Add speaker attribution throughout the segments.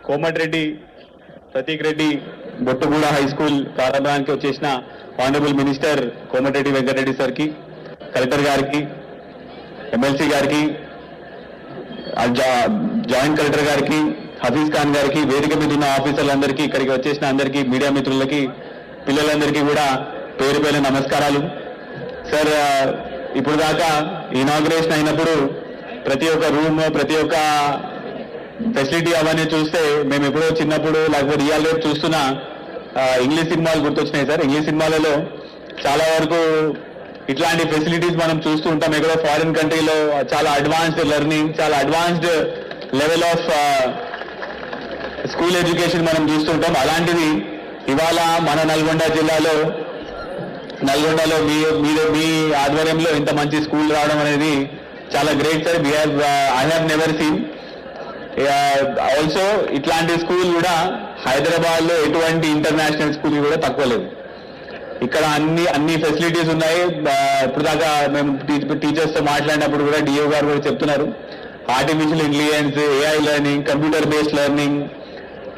Speaker 1: Komatireddy Prateek Reddy Bottuguda high school ప్రారంభానికి వచ్చేసిన honourable minister Komatireddy Venkatareddy సార్కి, కలెక్టర్ గారికి, ఎమ్మెల్సీ గారికి, జాయింట్ కలెక్టర్ గారికి, హఫీజ్ ఖాన్ గారికి, వేదిక మీద ఉన్న ఆఫీసర్లందరికీ, ఇక్కడికి వచ్చేసిన అందరికీ, మీడియా మిత్రులకి, పిల్లలందరికీ కూడా పేరు పేరు నమస్కారాలు. సార్, ఇప్పుడు దాకా ఇనాగ్రేషన్ అయినప్పుడు ప్రతి ఒక్క రూమ్, ప్రతి ఒక్క ఫెసిలిటీ అవన్నీ చూస్తే మేము ఎప్పుడో చిన్నప్పుడు లేకపోతే రియల్ రేపు చూస్తున్న ఇంగ్లీష్ సినిమాలు గుర్తొచ్చినాయి సార్. ఇంగ్లీష్ సినిమాలలో చాలా వరకు ఇట్లాంటి ఫెసిలిటీస్ మనం చూస్తూ ఉంటాం. ఎక్కడో ఫారిన్ కంట్రీలో చాలా అడ్వాన్స్డ్ లెర్నింగ్, చాలా advanced level of school education మనం చూస్తుంటాం. అలాంటిది ఇవాళ మన నల్గొండలో మీ ఆధ్వర్యంలో ఇంత మంచి స్కూల్ రావడం అనేది చాలా great sir. I have never seen also ఇట్లాంటి స్కూల్ కూడా హైదరాబాద్ లో ఎటువంటి ఇంటర్నేషనల్ స్కూల్ కూడా తక్కువ లేదు. ఇక్కడ అన్ని ఫెసిలిటీస్ ఉన్నాయి. ఇప్పుడు దాకా మేము టీచర్స్ తో మాట్లాడినప్పుడు కూడా డిఓ గారు కూడా చెప్తున్నారు, artificial intelligence, AI learning, computer based learning,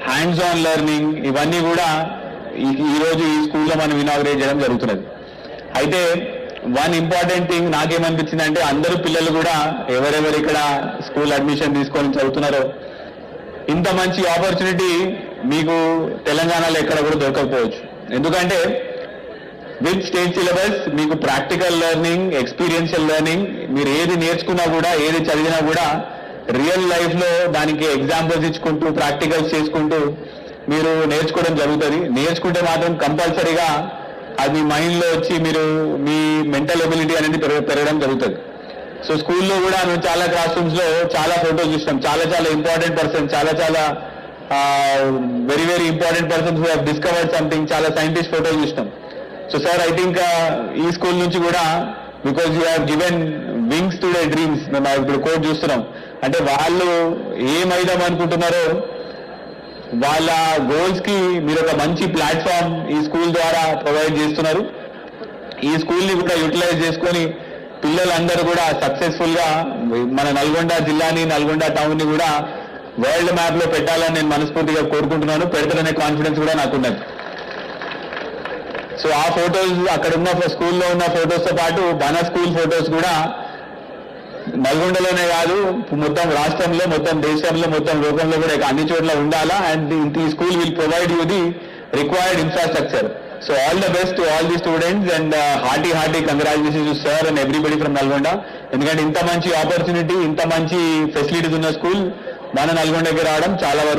Speaker 1: hands on learning, ఇవన్నీ కూడా ఈ రోజు ఈ స్కూల్లో మనం ఇనాగ్రేట్ చేయడం జరుగుతున్నది. అయితే వన్ ఇంపార్టెంట్ థింగ్ నాకేమనిపించింది అంటే, అందరూ పిల్లలు కూడా ఎవరెవరు ఇక్కడ స్కూల్ అడ్మిషన్ తీసుకొని చదువుతున్నారో, ఇంత మంచి ఆపర్చునిటీ మీకు తెలంగాణలో ఎక్కడ కూడా దొరకకపోవచ్చు. ఎందుకంటే విత్ స్టేట్ సిలబస్ మీకు ప్రాక్టికల్ లెర్నింగ్, ఎక్స్పీరియన్షియల్ లెర్నింగ్, మీరు ఏది నేర్చుకున్నా కూడా, ఏది చదివినా కూడా రియల్ లైఫ్ లో దానికి ఎగ్జాంపుల్స్ ఇచ్చుకుంటూ, ప్రాక్టికల్స్ చేసుకుంటూ మీరు నేర్చుకోవడం జరుగుతుంది. నేర్చుకుంటే మాత్రం కంపల్సరీగా అది మైండ్ లో వచ్చి మీరు మీ మెంటల్ ఎబిలిటీ అనేది పెరగడం జరుగుతుంది. సో స్కూల్లో కూడా మేము చాలా క్లాస్ రూమ్స్ లో చాలా ఫోటోస్ చూస్తాం. చాలా ఇంపార్టెంట్ పర్సన్, చాలా very important persons who have discovered something, చాలా సైంటిస్ట్ ఫోటోస్ చూస్తాం. సో సార్, ఐ థింక్ ఈ స్కూల్ నుంచి కూడా, because you have given wings to the dreams, మేము ఇప్పుడు కోట్ చూస్తున్నాం. అంటే వాళ్ళు ఏమైదాం అనుకుంటున్నారో వాళ్ళ గోల్స్ కి మీరు ఒక మంచి ప్లాట్ఫామ్ ఈ స్కూల్ ద్వారా ప్రొవైడ్ చేస్తున్నారు. ఈ స్కూల్ ని కూడా యూటిలైజ్ చేసుకొని పిల్లలందరూ కూడా సక్సెస్ఫుల్ గా మన నల్గొండ జిల్లాని, నల్గొండ టౌన్ ని కూడా వరల్డ్ మ్యాప్ లో పెట్టాలని నేను మనస్ఫూర్తిగా కోరుకుంటున్నాను. పెడతారనే కాన్ఫిడెన్స్ కూడా నాకున్నది. సో ఆ ఫొటోస్, అక్కడ ఉన్న స్కూల్లో ఉన్న ఫొటోస్ తో పాటు మన స్కూల్ ఫొటోస్ కూడా నల్గొండలోనే కాదు, మొత్తం రాష్ట్రంలో, మొత్తం దేశంలో, మొత్తం లోకంలో కూడా అన్ని చోట్ల ఉండాలా. అండ్ ఈ school will provide you the required infrastructure. So all the best to all the students and hearty congratulations to sir and everybody from Nalgonda. ఎందుకంటే ఇంత మంచి ఆపర్చునిటీ, ఇంత మంచి ఫెసిలిటీస్ ఉన్న స్కూల్ మన నల్గొండకి రావడం చాలా వరకు